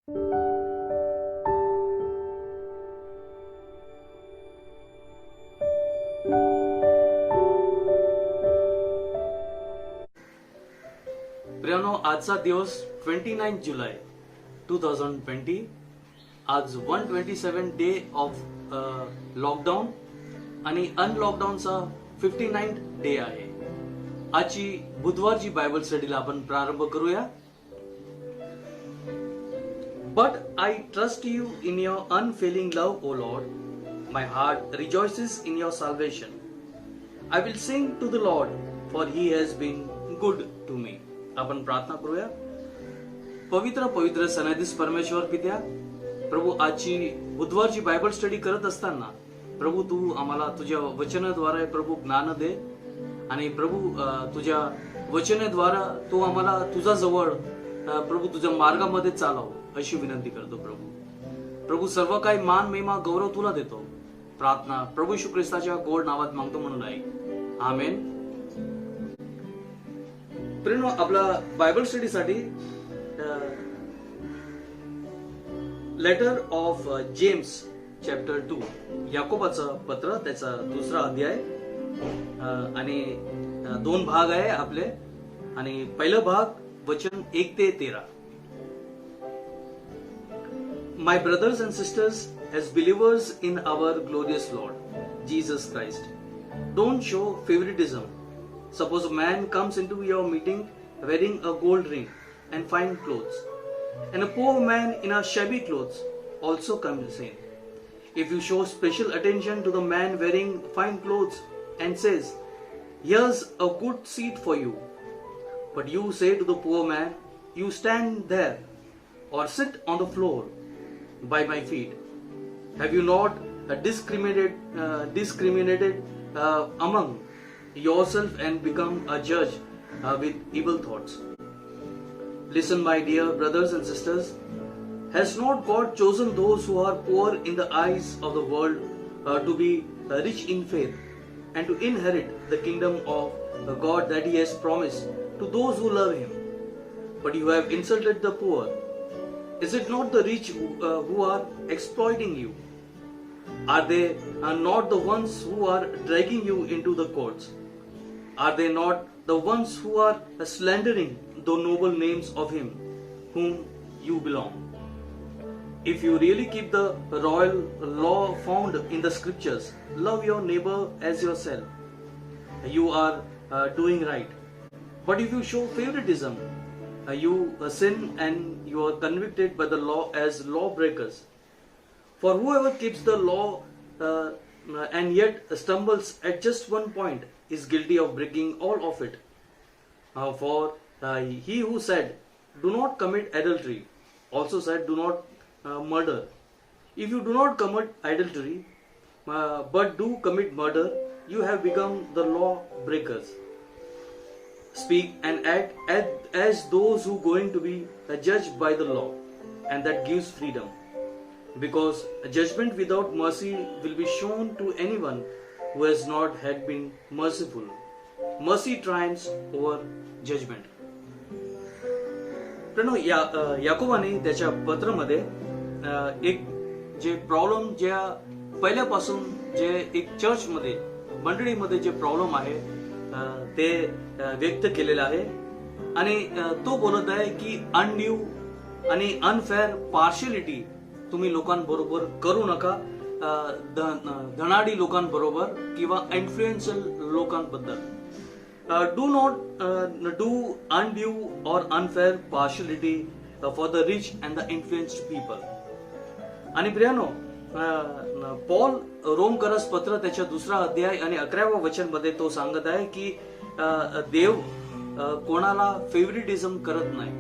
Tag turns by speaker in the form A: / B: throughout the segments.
A: प्रियानो, आजचा दिवस 29 जुलै 2020. आज 127 डे ऑफ लॉकडाऊन आणि अनलॉकडाऊनचा 59 डे आहे. आजची बुधवारची बायबल स्टडीला आपण प्रारंभ करूया. But I trust you in your unfailing love, O Lord. My heart rejoices in your salvation. I will sing to the Lord, for he has been good to me. आपण प्रार्थना करूया. पवित्र पवित्र सन्निधीस परमेश्वर पित्या, प्रभू, आजची बुधवारची बायबल स्टडी करत असताना प्रभू तू आम्हाला तुझ्या वचनाद्वारे प्रभू ज्ञान दे आणि प्रभू तुझ्या वचनाद्वारे तू आम्हाला तुझा जवळ प्रभू तुझ्या मार्गामध्ये चालव अशी विनंती करतो. प्रभू सर्व काही मान महिमा गौरव तुला देतो. प्रार्थना प्रभू येशू ख्रिस्ताच्या गोड नावात मागतो म्हणून आहे. आमेन. प्रिनो, आपला बायबल स्टडीसाठी लेटर ऑफ जेम्स चॅप्टर 2, याकोबाचं पत्र, त्याचा 2रा अध्याय आणि 2 भाग आहे आपले. आणि पहिला भाग वचन 1 ते 13. My brothers and sisters, as believers in our glorious Lord Jesus Christ, don't show favoritism. Suppose a man comes into your meeting wearing a gold ring and fine clothes, and a poor man in a shabby clothes also comes in. If you show special attention to the man wearing fine clothes and says, "Here's a good seat for you," but you say to the poor man, "You stand there or sit on the floor by my feet," have you not discriminated among yourself and become a judge with evil thoughts? Listen, my dear brothers and sisters. Has not God chosen those who are poor in the eyes of the world to be rich in faith and to inherit the kingdom of God that he has promised to those who love him? But you have insulted the poor. Is it not the rich who are exploiting you? Are they not the ones who are dragging you into the courts? Are they not the ones who are slandering the noble names of him whom you belong? If you really keep the royal law found in the scriptures, love your neighbor as yourself, you are doing right. But if you show favoritism, you sin and you are convicted by the law as lawbreakers. For whoever keeps the law and yet stumbles at just one point is guilty of breaking all of it. For he who said, "Do not commit adultery," also said, "Do not murder." If you do not commit adultery but do commit murder, you have become the law breakers. Speak and act as those who are going to be judged by the law, and that gives freedom. Because judgment without mercy will be shown to anyone who has not had been merciful. Mercy triumphs over judgment. याकोबाने त्याच्या पत्रामध्ये एक जे problem ज्या पहिल्यापासून जे एक चर्चमध्ये मंडळीमध्ये जे प्रॉब्लेम आहे ते व्यक्त केलेलं आहे. आणि तो बोलत आहे की अनड्यू आणि अनफेअर पार्शियलिटी तुम्ही लोकांबरोबर करू नका. धनाडी लोकांबरोबर किंवा इन्फ्लुएन्शियल लोकांबद्दल. डू नॉट डू अनड्यू और unfair partiality for the rich and the influenced people. आणि प्रियानो, पॉल रोमकरस पत्र त्याच्या 2रा अध्याय आणि 11व्या वचन मध्ये तो सांगत आहे की देव कोणाला फेवरिटिझम करत नाही.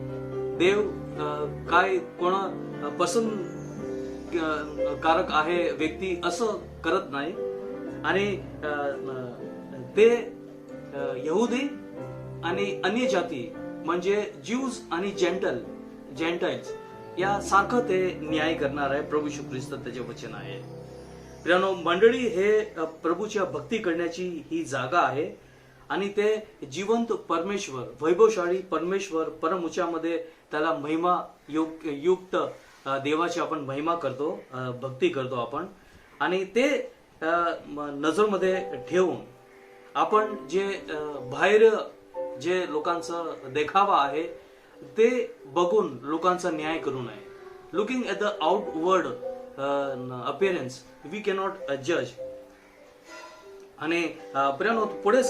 A: देव काय कोणा पसंत कारक आहे व्यक्ती असं करत नाही. आणि ते यहुदी आणि अन्य जाती म्हणजे ज्यूज आणि जेंटाइल्स या सारखं ते न्याय करणार आहे. प्रभू येशू ख्रिस्त त्याचे वचन आहे. प्रियानो, मंडळी हे प्रभूच्या भक्ती करण्याची ही जागा आहे आणि ते जिवंत परमेश्वर, वैभवशाळी परमेश्वर परम उच्चामध्ये त्याला महिमा युक्त देवाची आपण महिमा करतो, भक्ती करतो आपण, आणि ते नजरमध्ये ठेवून आपण जे बाहेर जे लोकांचा देखावा आहे ते बघून लोकांचा न्याय करू नये. Looking at the outward appearance we cannot जज. आणि प्रियानो पुढे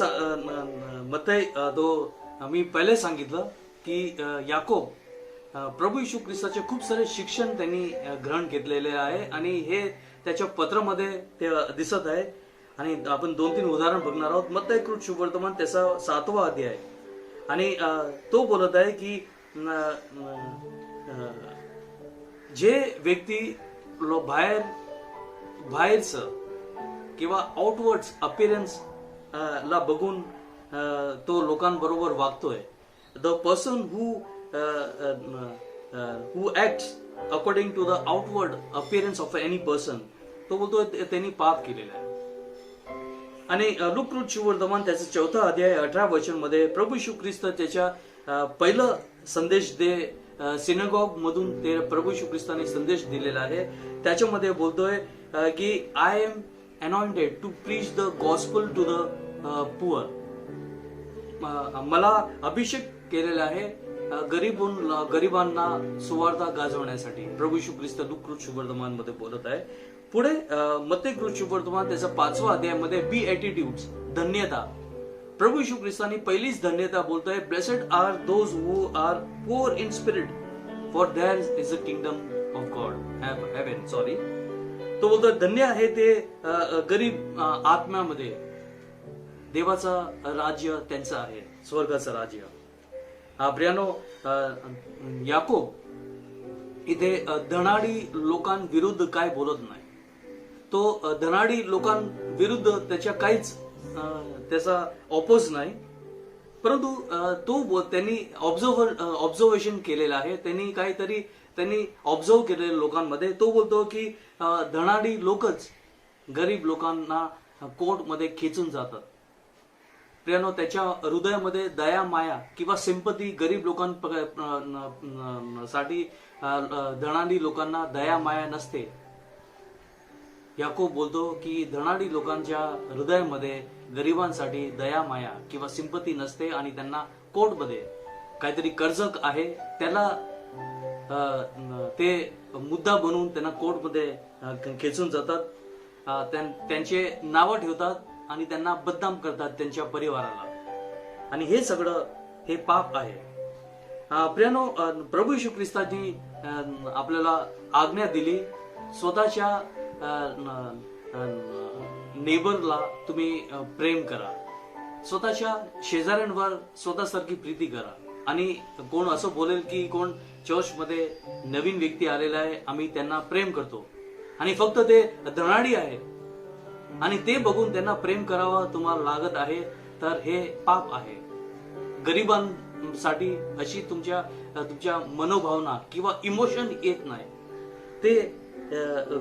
A: मत्तई तो मी पहिले सांगितलं की याकोब प्रभू येशू ख्रिस्ताचे खूप सारे शिक्षण त्यांनी ग्रहण घेतलेले आहे आणि हे त्याच्या पत्रामध्ये ते दिसत आहे. आणि आपण 2-3 उदाहरण बघणार आहोत. मत्तई कृत शुभवर्तमान त्याचा 7वा अध्याय आहे आणि तो बोलत आहे की जे व्यक्ती बाहेरचं किंवा आउटवर्ड्स अपिअरन्स ला बघून तो लोकांबरोबर वागतोय, the person who acts according to the outward appearance of any person, तो बोलतोय त्यांनी पाप केलेला आहे. आणि लूक कृत शुभवर्तमान त्याचं 4था अध्याय 18 वचन मध्ये प्रभू येशू ख्रिस्त त्याच्या पहिलं संदेश सिनेगॉग मधून ते प्रभू येशू ख्रिस्ताने संदेश दिलेला आहे. त्याच्यामध्ये बोलतोय की I am anointed to preach the gospel to the poor. मला अभिषेक केलेला आहे गरिबांना सुवार्ता गाजवण्यासाठी. प्रभू येशू ख्रिस्त लूक कृत शुभवर्तमान मध्ये बोलत आहे. पुढे मत्तई कृत शुभवर्तमान त्याचा 5वा अध्यायामध्ये बी एटिट्यूड्स, धन्यता. प्रभू येशू ख्रिस्तानी पहिलीच धन्यता बोलतोय, blessed are those who are poor in spirit for their is the kingdom of God heaven. Sorry, तो बोलतोय धन्य आहे ते गरीब आत्म्यामध्ये, देवाचा राज्य त्यांचं आहे, स्वर्गाचं राज्य. प्रियानो, याकोब इथे धनाडी लोकांविरुद्ध काय बोलत नाही. तो धनाडी लोकांविरुद्ध त्याच्या काहीच त्याचा ऑपोज नाही, परंतु तो त्यांनी ऑब्झर्वेशन केलेलं आहे. त्यांनी ऑब्झर्व केलेल्या लोकांमध्ये तो बोलतो की धनाडी लोकच गरीब लोकांना कोर्टमध्ये खेचून जातात. प्रियानो, त्याच्या हृदयामध्ये दया माया किंवा सिंपती गरीब लोकांसाठी धनाडी लोकांना दया माया नसते. याकोब बोलतो की धनाडी लोकांच्या हृदयामध्ये गरिबांसाठी दया माया किंवा सिंपती नसते आणि त्यांना कोर्टमध्ये काहीतरी कर्ज आहे त्याला ते मुद्दा बनवून त्यांना कोर्टमध्ये खेचून जातात, त्यांचे नावं ठेवतात आणि त्यांना बदनाम करतात त्यांच्या परिवाराला. आणि हे सगळं हे पाप आहे. प्रियानो, प्रभू येशू ख्रिस्तानी आपल्याला आज्ञा दिली, स्वतःच्या नेबरला तुम्ही प्रेम करा, स्वतःच्या शेजाऱ्यांवर स्वतःसारखी प्रीती करा. आणि कोण असं बोलेल की कोण चर्चमध्ये नवीन व्यक्ती आलेला आहे, आम्ही त्यांना प्रेम करतो, आणि फक्त ते धनाडी आहे आणि ते बघून त्यांना प्रेम करावं तुम्हाला लागत आहे, तर हे पाप आहे. गरिबांसाठी अशी तुमच्या मनोभावना किंवा इमोशन येत नाही, ते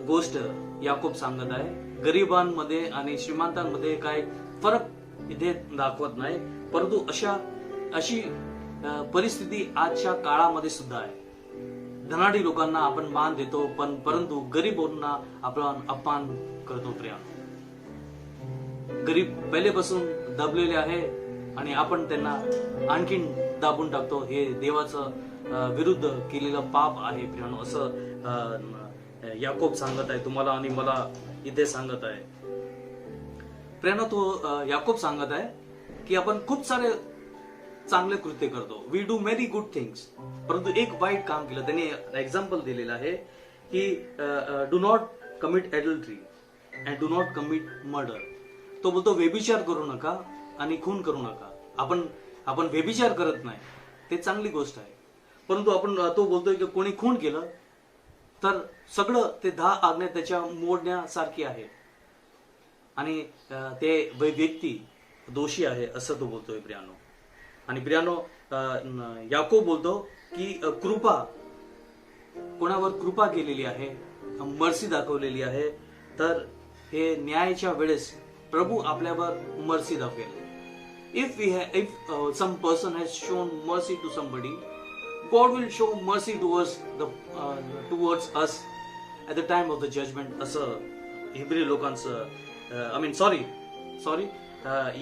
A: गोष्ट याकोब सांगत आहे. गरिबांमध्ये आणि श्रीमंतांमध्ये काय फरक इथे दाखवत नाही, परंतु अशी परिस्थिती आजच्या काळामध्ये सुद्धा आहे. धनाढ्य लोकांना आपण मान देतो, परंतु गरीबांना आपण अपमान करतो. प्रिया, गरीब पहिलेपासून दबलेले आहे आणि आपण त्यांना आणखीन दाबून टाकतो. हे देवाचं विरुद्ध केलेलं पाप आहे प्रियानो, असं याकोब सांगत आहे तुम्हाला आणि मला इथे सांगत आहे. प्रियानो, तो याकोब सांगत आहे की आपण खूप सारे चांगले कृत्य करतो, we do many good things, परंतु एक वाईट काम केलं. त्यांनी एक्झाम्पल दिलेलं आहे की do not commit adultery and do not commit murder. तो बोलतो व्यभिचार करू नका आणि खून करू नका. आपण व्यभिचार करत नाही, ते चांगली गोष्ट आहे, परंतु तो बोलतोय की कोणी खून केलं तर सगळं ते 10 आज्ञा त्याच्या मोडण्यासारखी आहे आणि ते व्यक्ती दोषी आहे असं तो बोलतोय प्रियानो. आणि प्रियानो, याकोब बोलतो की कृपा, कोणावर कृपा केलेली आहे, मर्सी दाखवलेली आहे, तर हे न्यायाच्या वेळेस प्रभू आपल्यावर मर्सी दाखवेल. If some person has shown mercy to somebody, God will show mercy towards us at the time of the judgment, असं हिब्री लोकांचं सॉरी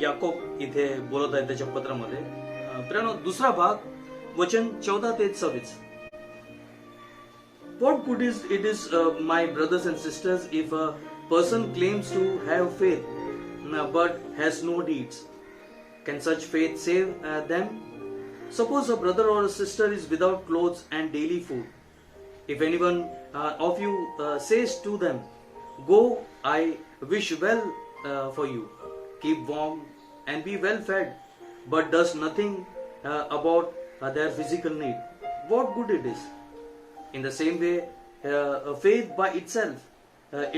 A: याकोब इथे बोलत आहे त्याच्या पत्रामध्ये. प्रियानो, दुसरा भाग वचन 14 ते 26. What good is it my brothers and sisters, if a person claims to have faith but has no deeds? Can such faith save them? Suppose a brother or a sister is without clothes and daily food. If anyone of you says to them, "Go, I wish well for you, keep warm and be well fed," but does nothing about their physical need, what good it is? In the same way, faith by itself,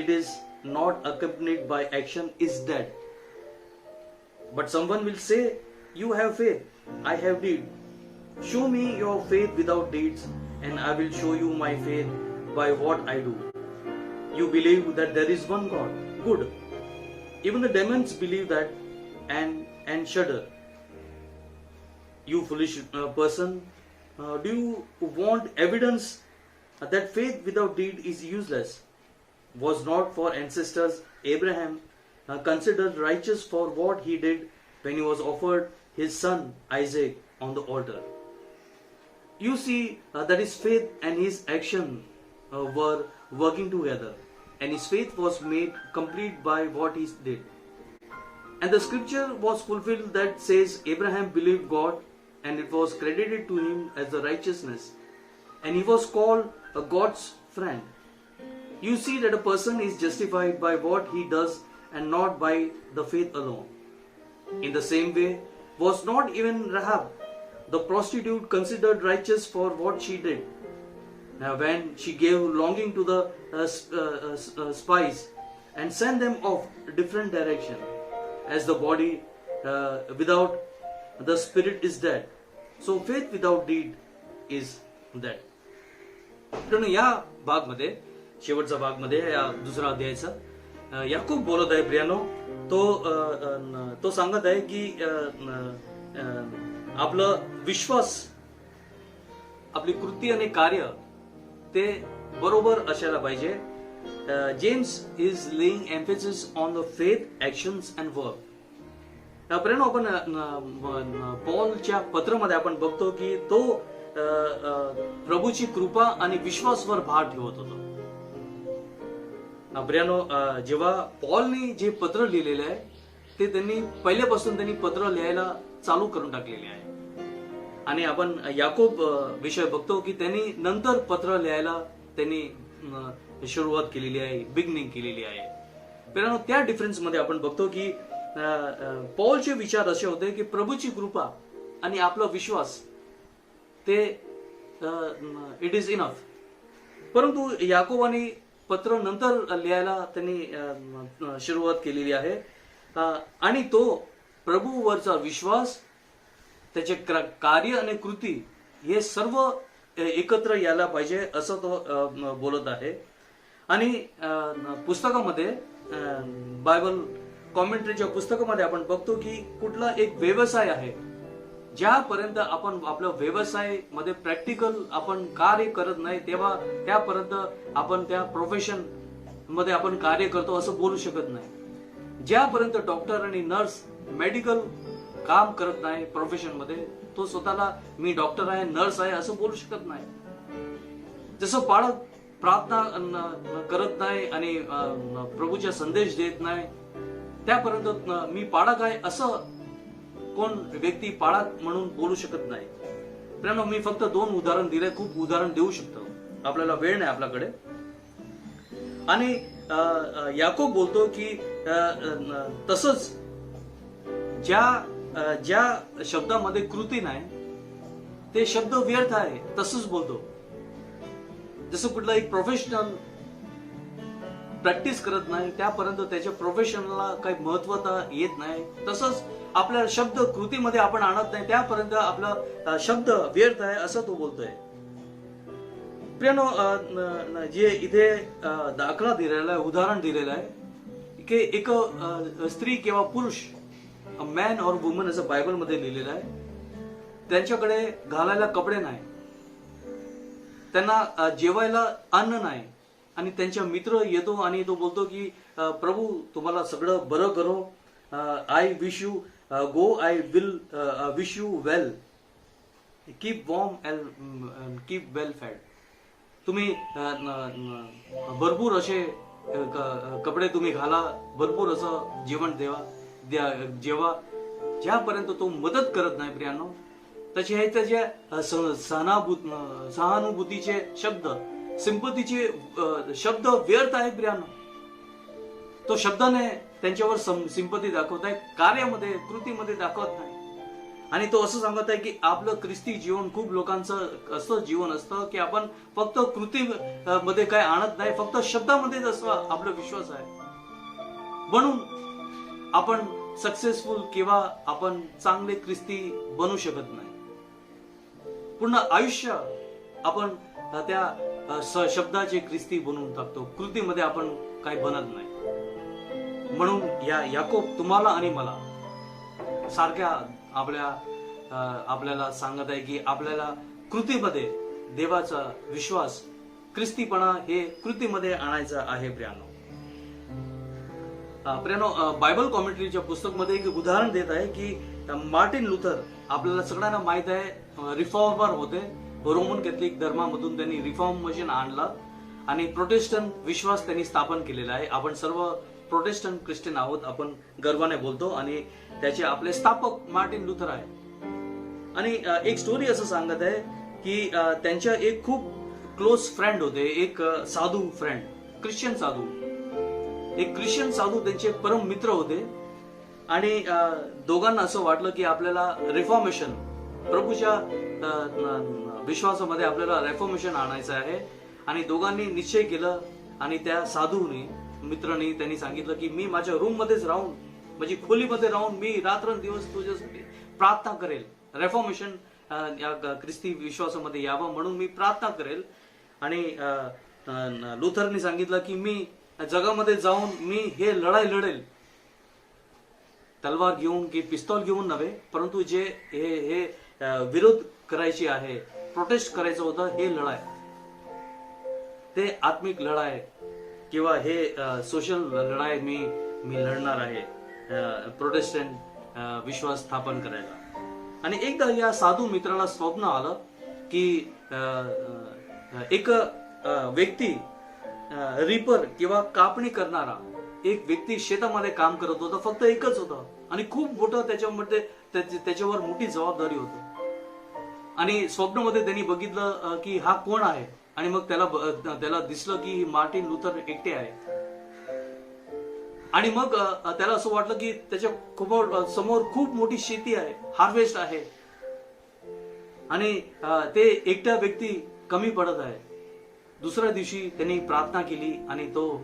A: it is not accompanied by action, is dead. But someone will say, "You have faith, I have deed. Show me your faith without deeds, and I will show you my faith by what I do." You believe that there is one God. Good. Even the demons believe that and shudder. You foolish person, do you want evidence that faith without deed is useless? Was not for ancestors Abraham considered righteous for what he did when he was offered his son Isaac on the altar? You see that his faith and his action were working together, and his faith was made complete by what he did. And the scripture was fulfilled that says, Abraham believed God, and it was credited to him as the righteousness, and he was called a God's friend. You see that a person is justified by what he does and not by the faith alone. In the same way, was not even Rahab, the prostitute, considered righteous for what she did, when she gave longing to the spies and sent them off different direction, as the body without the spirit is dead, so faith without deed is dead. पण या भागमध्ये, शेवटचा भागमध्ये, या दुसरा अध्यायाचा याकूब बोलत आहे प्रियानो. तो सांगत आहे की आपलं विश्वास, आपली कृती आणि कार्य ते बरोबर असायला पाहिजे. James is laying emphasis on the faith, actions and work. प्रियानो, आपण पॉलच्या पत्रामध्ये आपण बघतो की तो प्रभूची कृपा आणि विश्वासवर भार ठेवत होतो. प्रियानो, जेव्हा पॉलने जे पत्र लिहिलेले आहे ते पहिल्यापासून त्यांनी पत्र लिहायला चालू करून टाकलेले आहे. आणि आपण याकोब विषय बघतो की त्यांनी नंतर पत्र लिहायला त्यांनी सुरुवात केलेली आहे, बिगनिंग केलेली आहे. प्रियानो, त्या डिफरन्स मध्ये आपण बघतो की पॉलचे विचार असे होते की प्रभूची कृपा आणि आपला विश्वास ते इट इज इनफ. परंतु याकोबाने पत्र नंतर लिहायला त्यांनी सुरुवात केलेली आहे, आणि तो प्रभूवरचा विश्वास, त्याचे कार्य आणि कृती हे सर्व एकत्र यायला पाहिजे असं तो बोलत आहे. आणि पुस्तकामध्ये, बायबल कॉमेंट्रीच्या पुस्तकामध्ये आपण बघतो की कुठला एक व्यवसाय आहे, ज्यापर्यंत आपण आपल्या व्यवसाय मध्ये प्रॅक्टिकल आपण कार्य करत नाही तेव्हा त्यापर्यंत आपण त्या प्रोफेशन मध्ये आपण कार्य करतो असं बोलू शकत नाही. ज्यापर्यंत डॉक्टर आणि नर्स मेडिकल काम करत नाही प्रोफेशन मध्ये, तो स्वतःला मी डॉक्टर आहे, नर्स आहे असं बोलू शकत नाही. जसं बाळक प्रार्थना करत नाही आणि प्रभूचा संदेश देत नाही, त्यापर्यंत मी पाळक आहे असं कोण व्यक्ती पाळक म्हणून बोलू शकत नाही. प्रियानो, मी फक्त 2 उदाहरण दिले, खूप उदाहरण देऊ शकतो, आपल्याला वेळ नाही आपल्याकडे. आणि याकोब बोलतो की तसंच ज्या शब्दामध्ये कृती नाही ते शब्द व्यर्थ आहे, तसंच बोलतो. जसं कुठला एक प्रोफेशनल प्रॅक्टिस करत नाही त्यापर्यंत त्याच्या प्रोफेशनला काही महत्वता येत नाही, तसंच आपल्या शब्द कृतीमध्ये आपण आणत नाही त्यापर्यंत आपला शब्द व्यर्थ आहे असं तो बोलतोय. प्रियानो, जे इथे दाखला दिलेला आहे, उदाहरण दिलेलं आहे की एक स्त्री किंवा पुरुष, मॅन और वुमन असं बायबल मध्ये लिहिलेलं आहे, त्यांच्याकडे घालायला कपडे नाही त्यांना जेवायला अन्न नाही, आणि त्यांचा मित्र येतो आणि तो बोलतो की प्रभू तुम्हाला सगळं बरं करो, I wish you go, I will wish you well, keep warm and keep well fed. तुम्ही भरपूर असे कपडे तुम्ही घाला, भरपूर असं जेवण जेव्हा ज्यापर्यंत तो मदत करत नाही प्रियांनो, त्याचे हे त्याचे सहानुभूतीचे शब्द, सिंपतीचे शब्द व्यर्थ आहे प्रियांनो. तो शब्दाने त्यांच्यावर सिंपती दाखवत आहे, कार्यामध्ये कृतीमध्ये दाखवत नाही. आणि तो असं सांगत आहे की आपलं ख्रिस्ती जीवन खूप लोकांचं असं जीवन असतं की आपण फक्त कृतीमध्ये काय आणत नाही, फक्त शब्दामध्येच असं आपला विश्वास आहे. म्हणून आपण सक्सेसफुल किंवा आपण चांगले ख्रिस्ती बनू शकत नाही. पूर्ण आयुष्य आपण त्या शब्दाचे ख्रिस्ती बनवून टाकतो, कृतीमध्ये आपण काही बनत नाही. म्हणून याकोब तुम्हाला आणि मला सारख्या आपल्याला सांगत आहे की आपल्याला कृतीमध्ये देवाचा विश्वास, ख्रिस्तीपणा हे कृतीमध्ये आणायचा आहे प्रियांनो. बायबल कॉमेंट्रीच्या पुस्तकमध्ये एक उदाहरण देत आहे की मार्टिन लुथर, आपल्याला सगळ्यांना माहित आहे, रिफॉर्मर होते. रोमन कॅथलिक धर्मामधून त्यांनी रिफॉर्मेशन आणलं आणि प्रोटेस्टंट विश्वास त्यांनी स्थापन केलेला आहे. आपण सर्व प्रोटेस्टंट ख्रिश्चन आहोत, आपण गर्वाने बोलतो, आणि त्याचे आपले स्थापक मार्टिन लुथर आहे. आणि एक स्टोरी असं सांगत आहे की त्यांच्या एक खूप क्लोज फ्रेंड होते, एक साधू फ्रेंड, ख्रिश्चन साधू, एक ख्रिश्चन साधू त्यांचे परम मित्र होते. आणि दोघांना असं वाटलं की आपल्याला रिफॉर्मेशन, प्रभूच्या विश्वासामध्ये आपल्याला रिफॉर्मेशन आणायचं आहे. आणि दोघांनी निश्चय केलं, आणि त्या साधूने, मित्रांनी, त्यांनी सांगितलं की मी माझ्या रूम मध्येच राहून, म्हणजे खोलीमध्ये राहून मी रात्रंदिवस तुझ्यासाठी प्रार्थना करेल, रेफॉर्मेशन या ख्रिस्ती विश्वासामध्ये यावं म्हणून मी प्रार्थना करेल. आणि लुथरने सांगितलं की मी जगामध्ये जाऊन मी हे लढाई लढेल, तलवार घेऊन की पिस्तॉल घेऊन नव्हे, परंतु जे हे विरोध करायची आहे, प्रोटेस्ट करायचं होतं, हे लढाई, ते आत्मिक लढाई किंवा हे सोशल लढाई मी लढणार आहे, प्रोटेस्टंट विश्वास स्थापन करायला. आणि एकदा या साधू मित्राला स्वप्न आलं की एक व्यक्ती, रिपर किंवा कापणी करणारा एक व्यक्ती शेतामध्ये काम करत होता, फक्त एकच होता, आणि खूप मोठं त्याच्यावर मोठी जबाबदारी होती. आणि स्वप्नामध्ये त्यांनी बघितलं की हा कोण आहे, आणि मग त्याला दिसलं की मार्टिन लुथर एकटे आहे. आणि मग त्याला असं वाटलं की त्याच्या समोर खूप मोठी शेती आहे, हार्वेस्ट आहे, आणि ते एकटा व्यक्ती कमी पडत आहे. दुसऱ्या दिवशी त्यांनी प्रार्थना केली आणि तो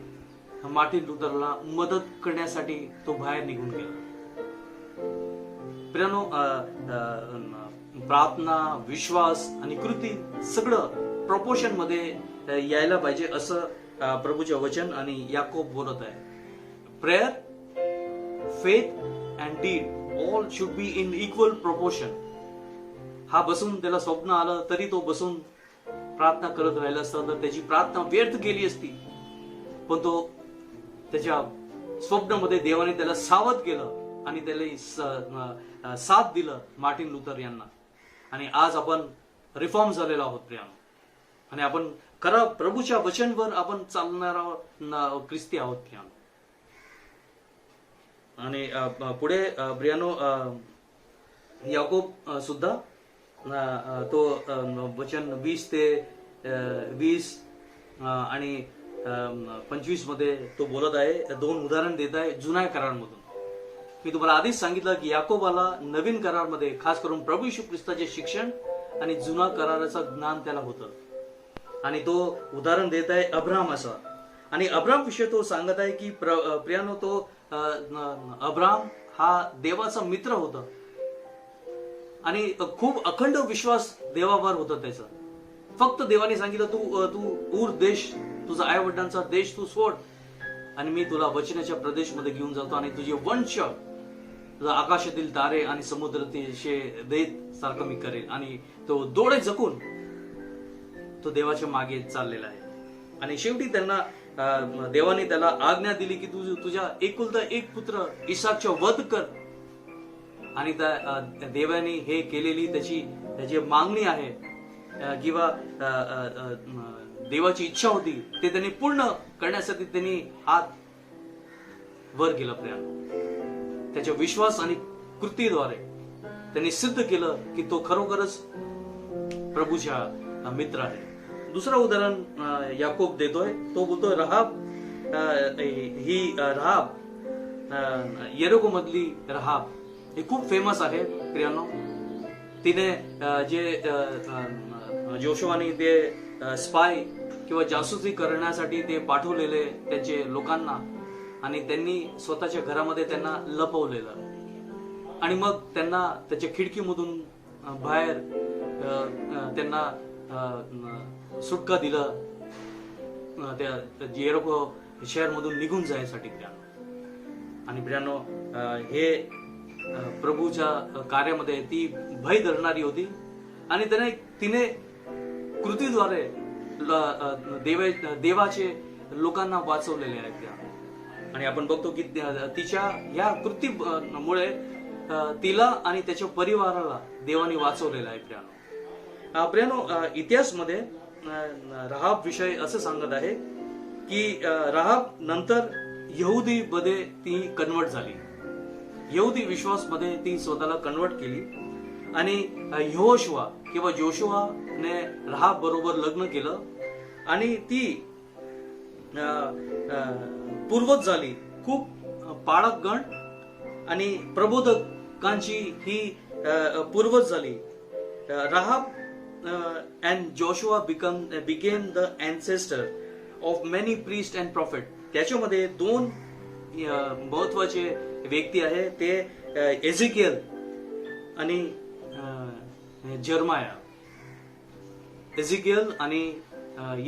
A: मार्टिन लुथरला मदत करण्यासाठी तो बाहेर निघून गेला. प्रियांनो, प्रार्थना, विश्वास आणि कृती सगळं प्रपोर्शन मध्ये यायला पाहिजे, असं प्रभूचे वचन आणि याकोब बोलत आहे. Prayer, faith and deed all should be in equal proportion. हा बसून त्याला स्वप्न आलं तरी तो बसून प्रार्थना करत राहिला असता तर त्याची प्रार्थना व्यर्थ गेली असती. पण तो त्याच्या स्वप्नामध्ये देवाने त्याला सावध केलं आणि त्याला साथ दिलं, मार्टिन लुथर यांना. आणि आज आपण रिफॉर्म झालेलो आहोत प्रियांनो, आणि आपण खरं प्रभूच्या वचनवर आपण चालणारा ख्रिस्ती आहोत प्रियांनो. आणि पुढे प्रियांनो, याकोब सुद्धा तो वचन 20 ते 20 आणि 25 मध्ये तो बोलत आहे. दोन उदाहरण देत आहे जुन्या करारामधून. मी तुम्हाला आधीच सांगितलं की याकोबाला नवीन करारामध्ये खास करून प्रभू येशू ख्रिस्ताचे शिक्षण आणि जुना कराराचं ज्ञान त्याला होतं. आणि तो उदाहरण देत आहे अब्राहम असं. आणि अब्राहम विषय तो सांगत आहे की प्रियानो, तो अब्राहम हा देवाचा मित्र होता आणि खूप अखंड विश्वास देवावर होता त्याचा. फक्त देवाने सांगितलं तू ऊर देश, तुझा आई वडिलांचा देश तू सोड आणि मी तुला वचनाच्या प्रदेशमध्ये घेऊन जातो आणि तुझे वंश, तुझा आकाशातील तारे आणि समुद्रातील देत सारखं मी करेल. आणि तो डोळे जकून तो देवाच्या मागे चाललेला आहे. आणि शेवटी त्यांना देवाने त्याला आज्ञा दिली की तू तुझ्या एकुलता एक पुत्र इसाकचा वध कर. आणि त्या देवाने हे केलेली त्याची मागणी आहे किंवा देवाची इच्छा होती ते त्यांनी पूर्ण करण्यासाठी त्यांनी हात वर केला. त्याच्या विश्वास आणि कृतीद्वारे त्यांनी सिद्ध केलं की तो खरोखरच प्रभूचा मित्र आहे. दुसरा उदाहरण याकोब देतोय. तो बोलतोय रहाब ही येरिको मधली रहाब ही खूप फेमस आहे प्रियांनो. तिने जे जोशुआने ते स्पाय किंवा जासूसी करण्यासाठी ते पाठवलेले त्यांचे लोकांना आणि त्यांनी स्वतःच्या घरामध्ये त्यांना लपवलेलं आणि मग त्यांना त्याच्या खिडकीमधून बाहेर त्यांना सुटका दिलं त्या येरिको शहरमधून निघून जायसाठी. आणि प्रियांनो हे प्रभूच्या कार्यामध्ये ती भय धरणारी होती आणि तिने कृतीद्वारे देवाचे लोकांना वाचवलेले आहेत. आणि आपण बघतो की तिच्या या कृतीमुळे तिला आणि त्याच्या परिवाराला देवाने वाचवलेलं आहे. प्रियानो इतिहासमध्ये रहाब विषय असं सांगत आहे की रहाब नंतर यहुदी मध्ये ती कन्वर्ट झाली. यहुदी विश्वास मध्ये ती स्वतःला कन्वर्ट केली आणि यहोशुआ किंवा जोशुआने रहाब बरोबर लग्न केलं आणि ती पूर्वज झाली. खूप पाळक गण आणि प्रबोधकांची ही पूर्वज झाली. Rahab and Joshua became the ancestor of many priests and prophet. त्याच्यामध्ये दोन महत्वाचे व्यक्ती आहे ते एझेकिएल आणि जर्माया. एझेकिएल आणि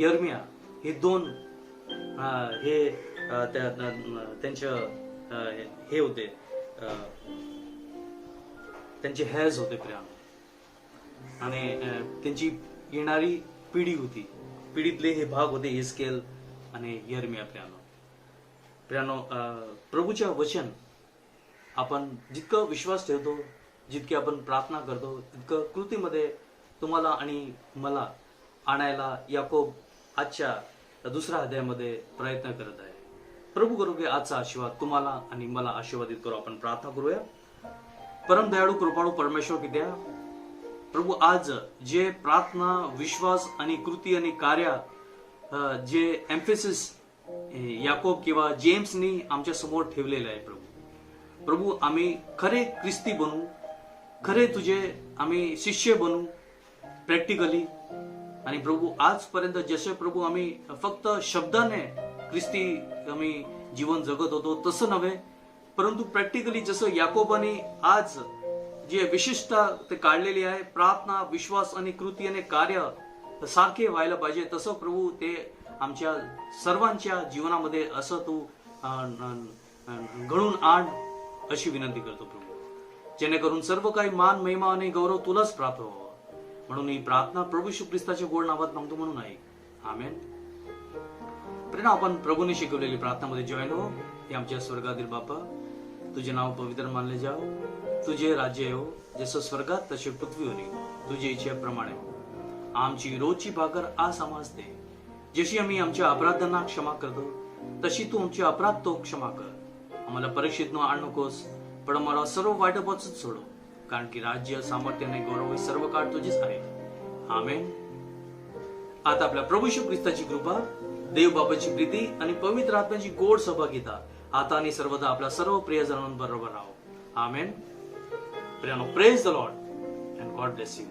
A: यर्मिया हे दोन हे त्यांच्या हे होते त्यांचे हेअर्स होते प्रियांनो. आणि त्यांची येणारी पिढी होती. पिढीतले हे भाग होते एझेकिएल आणि यर्मिया. प्रियांनो प्रभूच्या वचन आपण जितकं विश्वास ठेवतो, जितके आपण प्रार्थना करतो, तितकं कृतीमध्ये तुम्हाला आणि मला आणायला याकोब आजच्या दुसऱ्या अध्यायामध्ये प्रयत्न करत आहे. प्रभू करू की आजचा आशीर्वाद तुम्हाला आणि मला आशीर्वादित करू. आपण प्रार्थना करूया. परम दयाळू कृपाळू परमेश्वर पित्या, प्रभू आज जे प्रार्थना, विश्वास आणि कृती आणि कार्य जे एम्फेसिस याकोब किंवा जेम्सनी आमच्या समोर ठेवलेलं आहे प्रभू आम्ही खरे ख्रिस्ती बनू, खरे तुझे आम्ही शिष्य बनू प्रॅक्टिकली. आणि प्रभू आजपर्यंत जसे प्रभू आम्ही फक्त शब्दाने ख्रिस्ती आम्ही जीवन जगत होतो तसं नव्हे, परंतु प्रॅक्टिकली जसं याकोबाने आज जे विशिष्टता ते काढलेली आहे, प्रार्थना, विश्वास आणि कृती आणि कार्य सारखे व्हायला पाहिजे, तसं प्रभू ते आमच्या सर्वांच्या जीवनामध्ये असं तू घडून आण अशी विनंती करतो प्रभू, जेणेकरून सर्व काही मान, महिमा आणि गौरव तुलाच प्राप्त व्हावा. म्हणून ही प्रार्थना प्रभू येशू ख्रिस्ताच्या गोड नावात मागतो म्हणून आहे. आमेन. प्रेरणा आपण प्रभूने शिकवलेली प्रार्थनामध्ये जॉईन हो. हे आमच्या स्वर्गातील बापा, तुझे नाव पवित्र मानले जाओ, तुझे राज्य येवो, जसं स्वर्गात तसे पृथ्वीवर तुझी इच्छेप्रमाणे. आमची रोजची भाकर आज आम्हास दे, जशी आम्ही आमच्या अपराधांना क्षमा करतो तशी तू आमचे अपराध तो क्षमा कर. आम्हाला परीक्षेत न आण नकोस, पण आम्हाला सर्व वाईटापासून सोडव, कारण की राज्य, सामर्थ्य आणि गौरव हे सर्व काळ तुझेच आहे. आमेन. आता आपल्या प्रभू येशू ख्रिस्ताची कृपा, देव बापाची प्रीती आणि पवित्र आत्म्याची गोड सहभागिता आता आणि सर्वदा आपल्या सर्व प्रियजनांबरोबर राहो. आमेन. प्रियानो, praise the Lord and God bless you.